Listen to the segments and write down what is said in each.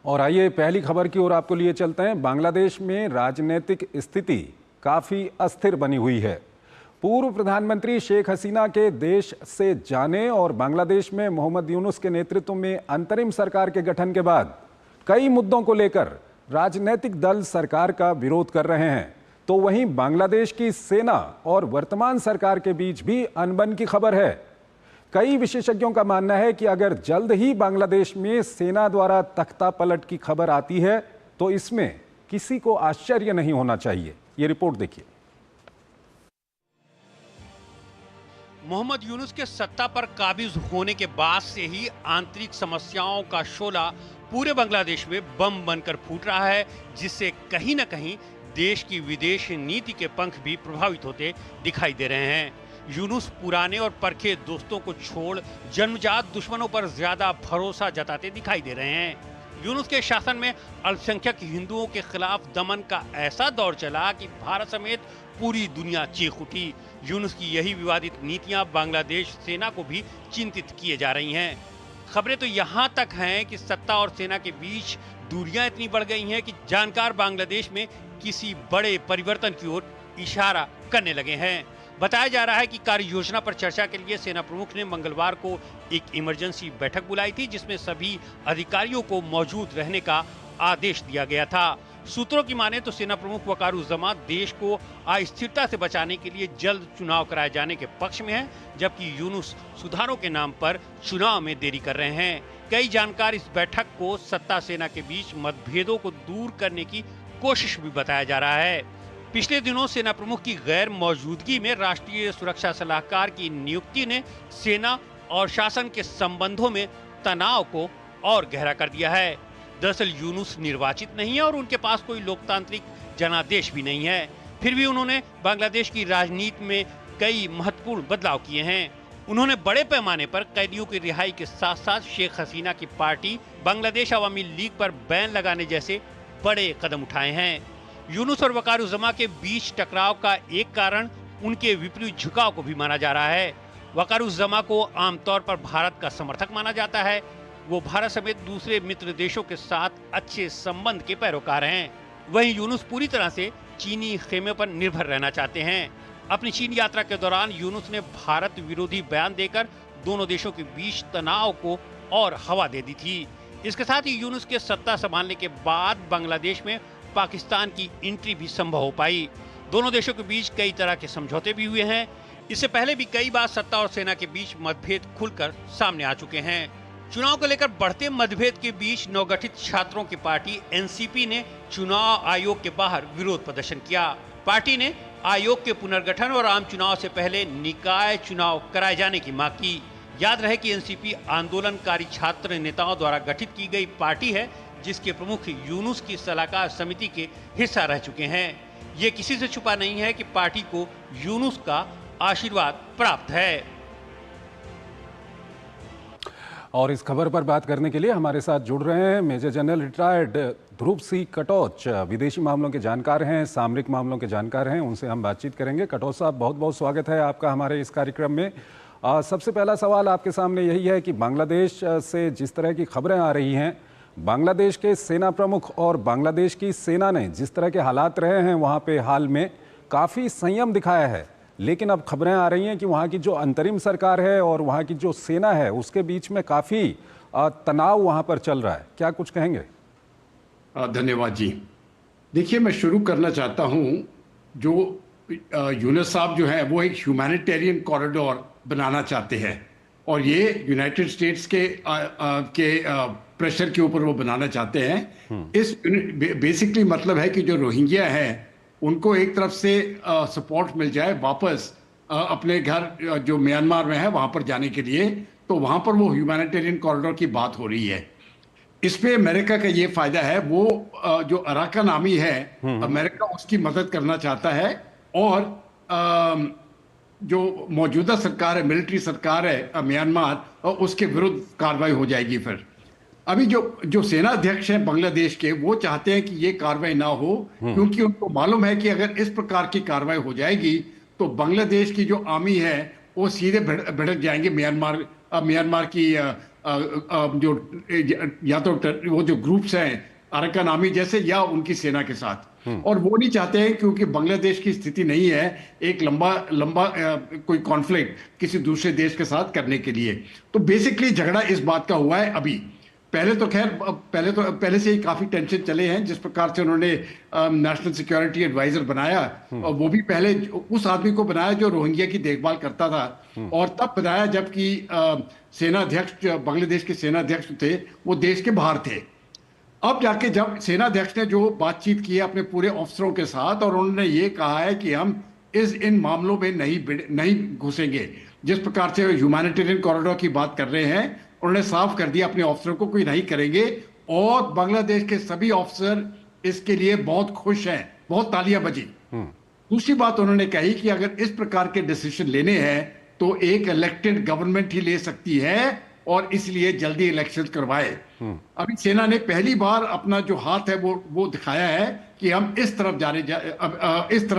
और आइए पहली खबर की ओर आपको लिए चलते हैं। बांग्लादेश में राजनीतिक स्थिति काफी अस्थिर बनी हुई है। पूर्व प्रधानमंत्री शेख हसीना के देश से जाने और बांग्लादेश में मोहम्मद यूनुस के नेतृत्व में अंतरिम सरकार के गठन के बाद कई मुद्दों को लेकर राजनीतिक दल सरकार का विरोध कर रहे हैं, तो वहीं बांग्लादेश की सेना और वर्तमान सरकार के बीच भी अनबन की खबर है। कई विशेषज्ञों का मानना है कि अगर जल्द ही बांग्लादेश में सेना द्वारा तख्ता पलट की खबर आती है तो इसमें किसी को आश्चर्य नहीं होना चाहिए। ये रिपोर्ट देखिए। मोहम्मद यूनुस के सत्ता पर काबिज होने के बाद से ही आंतरिक समस्याओं का शोला पूरे बांग्लादेश में बम बनकर फूट रहा है, जिससे कहीं न कहीं देश की विदेश नीति के पंख भी प्रभावित होते दिखाई दे रहे हैं। यूनुस पुराने और परखे दोस्तों को छोड़ जन्मजात दुश्मनों पर ज्यादा भरोसा जताते दिखाई दे रहे हैं। यूनुस के शासन में अल्पसंख्यक हिंदुओं के खिलाफ दमन का ऐसा दौर चला कि भारत समेत पूरी दुनिया चीख उठी। यूनुस की यही विवादित नीतियां बांग्लादेश सेना को भी चिंतित किए जा रही हैं। खबरें तो यहाँ तक हैं कि सत्ता और सेना के बीच दूरियां इतनी बढ़ गई हैं कि जानकार बांग्लादेश में किसी बड़े परिवर्तन की ओर इशारा करने लगे हैं। बताया जा रहा है कि कार्य योजना पर चर्चा के लिए सेना प्रमुख ने मंगलवार को एक इमरजेंसी बैठक बुलाई थी, जिसमें सभी अधिकारियों को मौजूद रहने का आदेश दिया गया था। सूत्रों की माने तो सेना प्रमुख वकारुज्जमा देश को अस्थिरता से बचाने के लिए जल्द चुनाव कराए जाने के पक्ष में है, जबकि यूनुस सुधारों के नाम पर चुनाव में देरी कर रहे हैं। कई जानकार इस बैठक को सत्ता सेना के बीच मतभेदों को दूर करने की कोशिश भी बताया जा रहा है। पिछले दिनों सेना प्रमुख की गैर मौजूदगी में राष्ट्रीय सुरक्षा सलाहकार की नियुक्ति ने सेना और शासन के संबंधों में तनाव को और गहरा कर दिया है। दरअसल यूनुस निर्वाचित नहीं है और उनके पास कोई लोकतांत्रिक जनादेश भी नहीं है। फिर भी उन्होंने बांग्लादेश की राजनीति में कई महत्वपूर्ण बदलाव किए हैं। उन्होंने बड़े पैमाने पर कैदियों की रिहाई के साथ साथ शेख हसीना की पार्टी बांग्लादेश अवामी लीग पर बैन लगाने जैसे बड़े कदम उठाए हैं। यूनुस और वकारुज्जमा के बीच टकराव का एक कारण उनके विपरीत झुकाव को भी माना जा रहा है। वकारुज्जमा को आमतौर पर भारत का समर्थक माना जाता है। वो भारत समेत दूसरे मित्र देशों के साथ अच्छे संबंध के पैरोकार हैं। वहीं यूनुस पूरी तरह से चीनी खेमे पर निर्भर रहना चाहते हैं। अपनी चीन यात्रा के दौरान यूनुस ने भारत विरोधी बयान देकर दोनों देशों के बीच तनाव को और हवा दे दी थी। इसके साथ ही यूनुस के सत्ता संभालने के बाद बांग्लादेश में पाकिस्तान की एंट्री भी संभव हो पाई। दोनों देशों के बीच कई तरह के समझौते भी हुए हैं। इससे पहले भी कई बार सत्ता और सेना के बीच मतभेद खुलकर सामने आ चुके हैं। चुनाव को लेकर बढ़ते मतभेद के बीच नवगठित छात्रों की पार्टी एनसीपी ने चुनाव आयोग के बाहर विरोध प्रदर्शन किया। पार्टी ने आयोग के पुनर्गठन और आम चुनाव से पहले निकाय चुनाव कराए जाने की मांग की। याद रहे कि एनसीपी आंदोलनकारी छात्र नेताओं द्वारा गठित की गई पार्टी है, जिसके प्रमुख यूनुस की सलाहकार समिति के हिस्सा रह चुके हैं। ये किसी से छुपा नहीं है कि पार्टी को यूनुस का आशीर्वाद प्राप्त है। और इस खबर पर बात करने के लिए हमारे साथ जुड़ रहे हैं मेजर जनरल रिटायर्ड ध्रुव सिंह कटोच, विदेशी मामलों के जानकार हैं, सामरिक मामलों के जानकार हैं। उनसे हम बातचीत करेंगे। कटोच साहब, बहुत बहुत स्वागत है आपका हमारे इस कार्यक्रम में। सबसे पहला सवाल आपके सामने यही है कि बांग्लादेश से जिस तरह की खबरें आ रही हैं, बांग्लादेश के सेना प्रमुख और बांग्लादेश की सेना ने जिस तरह के हालात रहे हैं वहाँ पे हाल में काफ़ी संयम दिखाया है, लेकिन अब खबरें आ रही हैं कि वहाँ की जो अंतरिम सरकार है और वहाँ की जो सेना है उसके बीच में काफ़ी तनाव वहाँ पर चल रहा है। क्या कुछ कहेंगे? धन्यवाद जी। देखिए, मैं शुरू करना चाहता हूँ, जो यूनुस साहब जो है वो एक ह्यूमैनिटेरियन कॉरिडोर बनाना चाहते हैं और ये यूनाइटेड स्टेट्स के प्रेशर के ऊपर वो बनाना चाहते हैं। इस बेसिकली मतलब है कि जो रोहिंग्या है उनको एक तरफ से सपोर्ट मिल जाए वापस अपने घर जो म्यांमार में है वहां पर जाने के लिए, तो वहां पर वो ह्यूमैनिटेरियन कॉरिडोर की बात हो रही है। इस पे अमेरिका का ये फायदा है, वो जो अराकान आर्मी है अमेरिका उसकी मदद करना चाहता है और जो मौजूदा सरकार है, मिलिट्री सरकार है म्यांमार, और उसके विरुद्ध कार्रवाई हो जाएगी। फिर अभी जो सेना अध्यक्ष हैं बांग्लादेश के, वो चाहते हैं कि ये कार्रवाई ना हो, क्योंकि उनको मालूम है कि अगर इस प्रकार की कार्रवाई हो जाएगी तो बांग्लादेश की जो आर्मी है वो सीधे भिड़क जाएंगे म्यांमार की जो या तो वो जो ग्रुप्स हैं अरकान आर्मी जैसे या उनकी सेना के साथ, और वो नहीं चाहते हैं क्योंकि बांग्लादेश की स्थिति नहीं है एक लंबा लंबा कोई कॉन्फ्लिक्ट किसी दूसरे देश के साथ करने के लिए। तो बेसिकली झगड़ा इस बात का हुआ है अभी। पहले तो खैर पहले से ही काफी टेंशन चले हैं, जिस प्रकार से उन्होंने नेशनल सिक्योरिटी एडवाइजर बनाया, और वो भी पहले उस आदमी को बनाया जो रोहिंग्या की देखभाल करता था, और तब बनाया जबकि सेना अध्यक्ष बांग्लादेश के सेना अध्यक्ष थे वो देश के बाहर थे। अब जाके जब सेना अध्यक्ष ने जो बातचीत की है अपने पूरे अफसरों के साथ, और उन्होंने ये कहा है कि हम इन मामलों में नहीं घुसेंगे, जिस प्रकार से ह्यूमैनिटेरियन कॉरिडोर की बात कर रहे हैं, उन्होंने साफ कर दिया अपने अफसरों को कोई नहीं करेंगे, और बांग्लादेश के सभी अफसर इसके लिए बहुत खुश हैं, बहुत तालियां बजी। दूसरी बात उन्होंने कही कि अगर इस प्रकार के डिसीजन लेने हैं तो एक इलेक्टेड गवर्नमेंट ही ले सकती है, और इसलिए जल्दी इलेक्शन करवाए। अभी सेना ने पहली बार अपना जो हाथ है वो दिखाया है कि हम इस तरफ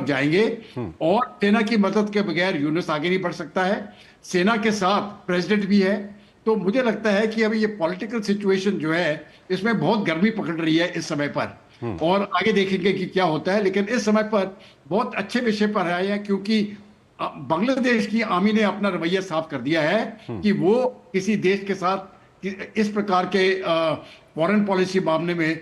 जाएंगे, और सेना की मदद के बगैर यूनुस आगे नहीं बढ़ सकता है। सेना के साथ प्रेसिडेंट भी है। तो मुझे लगता है कि अभी ये पॉलिटिकल सिचुएशन जो है इसमें बहुत गर्मी पकड़ रही है इस समय पर, और आगे देखेंगे कि क्या होता है। लेकिन इस समय पर बहुत अच्छे विषय पर आए हैं, क्योंकि बांग्लादेश की आर्मी ने अपना रवैया साफ कर दिया है कि वो किसी देश के साथ इस प्रकार के फॉरेन पॉलिसी मामले में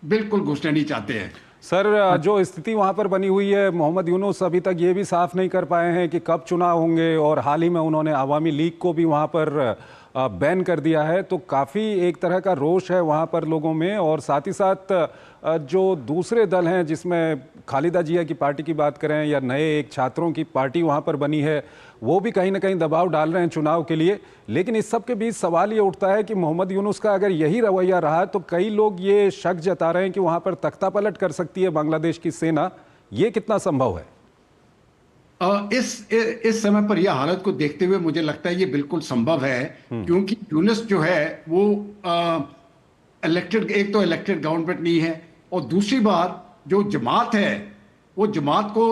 बिल्कुल घुसना नहीं चाहते हैं। सर, जो स्थिति वहां पर बनी हुई है, मोहम्मद यूनुस अभी तक ये भी साफ नहीं कर पाए हैं कि कब चुनाव होंगे, और हाल ही में उन्होंने अवामी लीग को भी वहां पर बैन कर दिया है। तो काफ़ी एक तरह का रोष है वहाँ पर लोगों में, और साथ ही साथ जो दूसरे दल हैं जिसमें खालिदा जिया की पार्टी की बात करें या नए एक छात्रों की पार्टी वहाँ पर बनी है, वो भी कहीं ना कहीं दबाव डाल रहे हैं चुनाव के लिए। लेकिन इस सब के बीच सवाल ये उठता है कि मोहम्मद यूनुस का अगर यही रवैया रहा तो कई लोग ये शक जता रहे हैं कि वहाँ पर तख्तापलट कर सकती है बांग्लादेश की सेना। ये कितना संभव है? इस समय पर यह हालत को देखते हुए मुझे लगता है ये बिल्कुल संभव है, क्योंकि यूनुस जो है वो एक तो इलेक्टेड गवर्नमेंट नहीं है, और दूसरी बात जो जमात है वो जमात को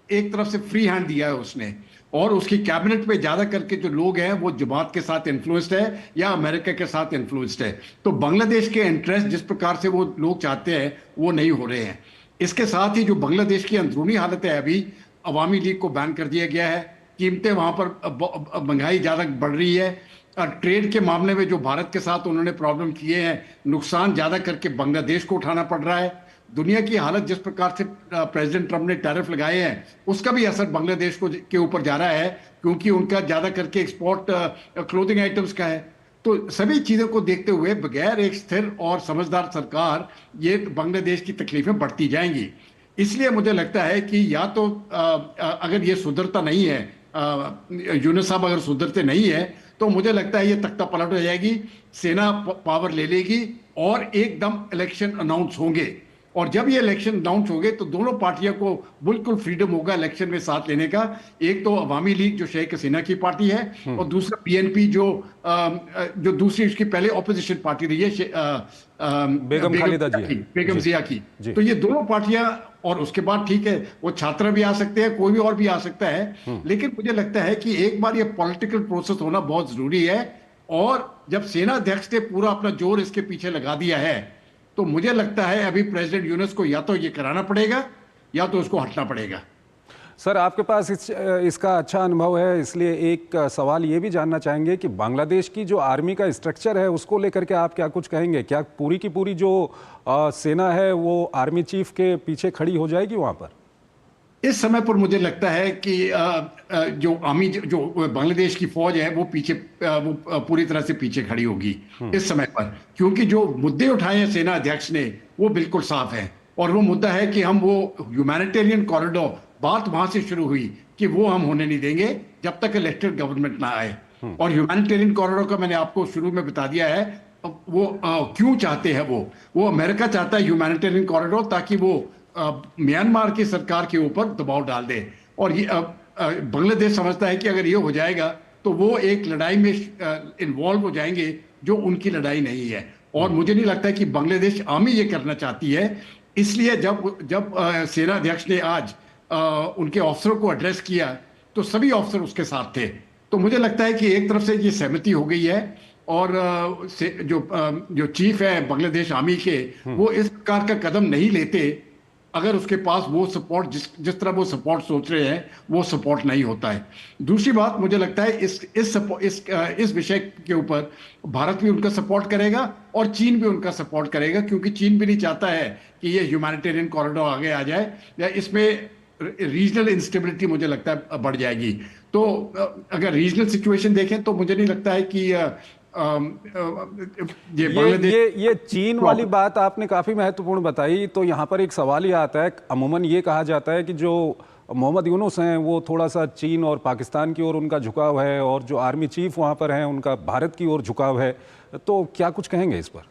एक तरफ से फ्री हैंड दिया है उसने, और उसकी कैबिनेट पे ज्यादा करके जो लोग हैं वो जमात के साथ इन्फ्लुएंस्ड है या अमेरिका के साथ इन्फ्लुएंस्ड है। तो बांग्लादेश के इंटरेस्ट जिस प्रकार से वो लोग चाहते हैं वो नहीं हो रहे हैं। इसके साथ ही जो बांग्लादेश की अंदरूनी हालत है, अभी अवामी लीग को बैन कर दिया गया है, कीमतें वहां पर महंगाई ज्यादा बढ़ रही है, ट्रेड के मामले में जो भारत के साथ उन्होंने प्रॉब्लम किए हैं, नुकसान ज्यादा करके बांग्लादेश को उठाना पड़ रहा है। दुनिया की हालत जिस प्रकार से प्रेसिडेंट ट्रंप ने टैरिफ लगाए हैं उसका भी असर बांग्लादेश के ऊपर जा रहा है, क्योंकि उनका ज्यादा करके एक्सपोर्ट क्लोथिंग आइटम्स का है। तो सभी चीजों को देखते हुए बगैर एक स्थिर और समझदार सरकार ये बांग्लादेश की तकलीफें बढ़ती जाएंगी। इसलिए मुझे लगता है कि या तो अगर ये सुधरता नहीं है, यूनुस साहब अगर सुधरते नहीं है, तो मुझे लगता है ये तख्ता पलट हो जाएगी, सेना पावर ले लेगी और एकदम इलेक्शन अनाउंस होंगे। और जब ये इलेक्शन अनाउंस होंगे तो दोनों पार्टियों को बिल्कुल फ्रीडम होगा इलेक्शन में साथ लेने का। एक तो अवामी लीग जो शेख हसीना की पार्टी है, और दूसरा पीएनपी जो दूसरी उसकी पहले ऑपोजिशन पार्टी रही है बेगम खालिदा बेगम जिया की। तो ये दोनों पार्टियां, और उसके बाद ठीक है वो छात्र भी आ सकते हैं, कोई भी और भी आ सकता है, लेकिन मुझे लगता है कि एक बार ये पॉलिटिकल प्रोसेस होना बहुत जरूरी है। और जब सेना अध्यक्ष ने पूरा अपना जोर इसके पीछे लगा दिया है, तो मुझे लगता है अभी प्रेसिडेंट यूनुस को या तो ये कराना पड़ेगा या तो उसको हटना पड़ेगा। सर, आपके पास इसका अच्छा अनुभव है, इसलिए एक सवाल ये भी जानना चाहेंगे कि बांग्लादेश की जो आर्मी का स्ट्रक्चर है उसको लेकर के आप क्या कुछ कहेंगे? क्या पूरी की पूरी जो सेना है वो आर्मी चीफ के पीछे खड़ी हो जाएगी वहां पर? इस समय पर मुझे लगता है कि जो आर्मी जो बांग्लादेश की फौज है वो पूरी तरह से पीछे खड़ी होगी इस समय पर, क्योंकि जो मुद्दे उठाए हैं सेना अध्यक्ष ने वो बिल्कुल साफ है। और वो मुद्दा है कि हम वो ह्यूमैनिटेरियन कॉरिडोर, बात वहां से शुरू हुई कि वो हम होने नहीं देंगे जब तक इलेक्टेड गवर्नमेंट ना आए। और ह्यूमैनिटेरियन कॉरिडोर का मैंने आपको शुरू में बता दिया है वो क्यों चाहते हैं। वो अमेरिका चाहता है ह्यूमैनिटेरियन कॉरिडोर ताकि वो म्यांमार की सरकार के ऊपर दबाव डाल दे, और ये बांग्लादेश समझता है कि अगर ये हो जाएगा तो वो एक लड़ाई में इन्वॉल्व हो जाएंगे जो उनकी लड़ाई नहीं है। और मुझे नहीं लगता कि बांग्लादेश आर्मी ये करना चाहती है। इसलिए जब सेना अध्यक्ष ने आज उनके अफसरों को एड्रेस किया तो सभी अफसर उसके साथ थे। तो मुझे लगता है कि एक तरफ से ये सहमति हो गई है और जो चीफ है बांग्लादेश आर्मी के, वो इस प्रकार का कदम नहीं लेते अगर उसके पास वो सपोर्ट जिस तरह वो सपोर्ट सोच रहे हैं, वो सपोर्ट नहीं होता है। दूसरी बात, मुझे लगता है इस विषय के ऊपर भारत भी उनका सपोर्ट करेगा और चीन भी उनका सपोर्ट करेगा, क्योंकि चीन भी नहीं चाहता है कि ये ह्यूमैनिटेरियन कॉरिडोर आगे आ जाए या इसमें रीजनल इंस्टेबिलिटी मुझे लगता है बढ़ जाएगी। तो अगर रीजनल सिचुएशन देखें तो मुझे नहीं लगता है कि ये चीन वाली बात आपने काफी महत्वपूर्ण बताई। तो यहाँ पर एक सवाल ही आता है, अमूमन ये कहा जाता है कि जो मोहम्मद यूनुस हैं वो थोड़ा सा चीन और पाकिस्तान की ओर उनका झुकाव है, और जो आर्मी चीफ वहाँ पर हैं उनका भारत की ओर झुकाव है। तो क्या कुछ कहेंगे इस पर?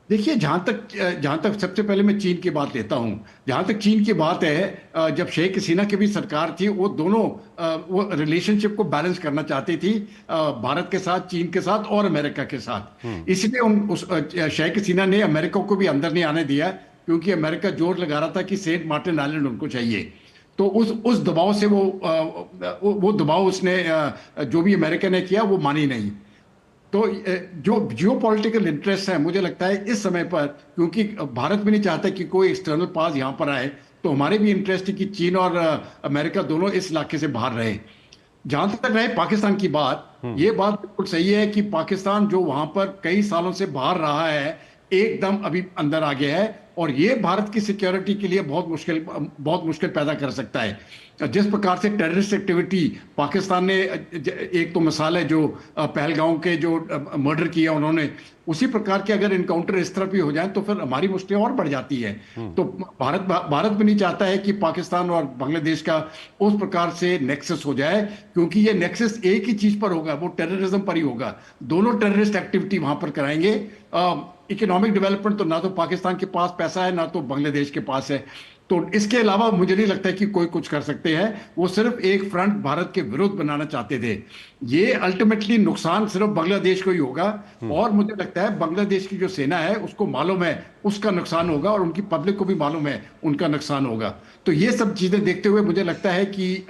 देखिए, जहां तक सबसे पहले मैं चीन की बात लेता हूं। जहां तक चीन की बात है, जब शेख हसीना की भी सरकार थी, वो दोनों वो रिलेशनशिप को बैलेंस करना चाहती थी, भारत के साथ, चीन के साथ और अमेरिका के साथ। इसलिए शेख हसीना ने अमेरिका को भी अंदर नहीं आने दिया, क्योंकि अमेरिका जोर लगा रहा था कि सेंट मार्टिन आइलैंड उनको चाहिए। तो उस दबाव से वो दबाव उसने, जो भी अमेरिका ने किया, वो मानी नहीं। तो जो जियोपॉलिटिकल इंटरेस्ट है, मुझे लगता है इस समय पर, क्योंकि भारत भी नहीं चाहता कि कोई एक्सटर्नल पावर यहां पर आए, तो हमारे भी इंटरेस्ट है कि चीन और अमेरिका दोनों इस इलाके से बाहर रहे। जहां तक रहे पाकिस्तान की बात, ये बात बिल्कुल सही है कि पाकिस्तान जो वहां पर कई सालों से बाहर रहा है, एकदम अभी अंदर आ गया है, और ये भारत की सिक्योरिटी के लिए बहुत मुश्किल पैदा कर सकता है। जिस प्रकार से टेररिस्ट एक्टिविटी पाकिस्तान ने, एक तो मिसाल है जो पहलगांव के जो मर्डर किया उन्होंने, उसी प्रकार के अगर इनकाउंटर इस तरह भी हो जाए तो फिर हमारी मुश्किलें और बढ़ जाती है। तो भारत भी नहीं चाहता है कि पाकिस्तान और बांग्लादेश का उस प्रकार से नेक्सस हो जाए, क्योंकि ये नेक्सस एक ही चीज पर होगा, वो टेररिज्म पर ही होगा। दोनों टेररिस्ट एक्टिविटी वहां पर कराएंगे। इकोनॉमिक डेवलपमेंट तो ना तो पाकिस्तान के पास पैसा है, ना तो बांग्लादेश के पास है। तो इसके अलावा मुझे नहीं लगता कि कोई कुछ कर सकते हैं। वो सिर्फ एक फ्रंट भारत के विरुद्ध बनाना चाहते थे। ये अल्टीमेटली नुकसान सिर्फ बांग्लादेश को ही होगा, और मुझे लगता है बांग्लादेश की जो सेना है उसको मालूम है उसका नुकसान होगा, और उनकी पब्लिक को भी मालूम है उनका नुकसान होगा। तो ये सब चीजें देखते हुए मुझे लगता है कि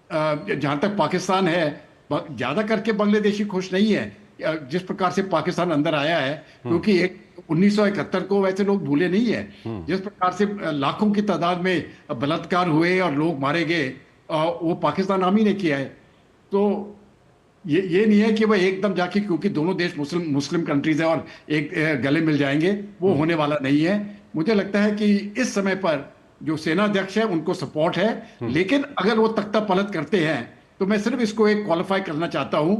जहां तक पाकिस्तान है, ज्यादा करके बांग्लादेशी खुश नहीं है जिस प्रकार से पाकिस्तान अंदर आया है, क्योंकि 1971 को वैसे लोग भूले नहीं है। जिस प्रकार से लाखों की तादाद में बलात्कार हुए और लोग मारे गए, वो पाकिस्तान आर्मी ने किया है। तो ये नहीं है कि वह एकदम जाके, क्योंकि दोनों देश मुस्लिम कंट्रीज है और एक गले मिल जाएंगे, वो होने वाला नहीं है। मुझे लगता है कि इस समय पर जो सेनाध्यक्ष है उनको सपोर्ट है, लेकिन अगर वो तख्ता पलट करते हैं तो मैं सिर्फ इसको एक क्वालिफाई करना चाहता हूं,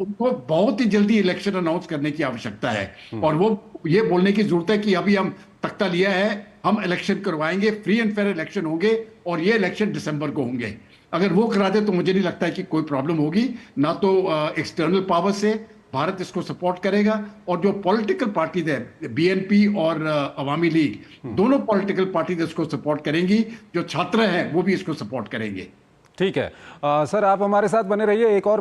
उनको बहुत ही जल्दी इलेक्शन अनाउंस करने की आवश्यकता है, और वो ये बोलने की जरूरत है कि अभी हम तख्ता लिया है, हम इलेक्शन करवाएंगे, फ्री एंड फेयर इलेक्शन होंगे, और ये इलेक्शन दिसंबर को होंगे। अगर वो करा दे तो मुझे नहीं लगता है कि कोई प्रॉब्लम होगी। ना तो एक्सटर्नल पावर से भारत इसको सपोर्ट करेगा, और जो पॉलिटिकल पार्टीज है, बीएनपी और अवामी लीग, दोनों पॉलिटिकल पार्टीज इसको सपोर्ट करेंगी। जो छात्र हैं वो भी इसको सपोर्ट करेंगे। ठीक है सर, आप हमारे साथ बने रहिए। एक और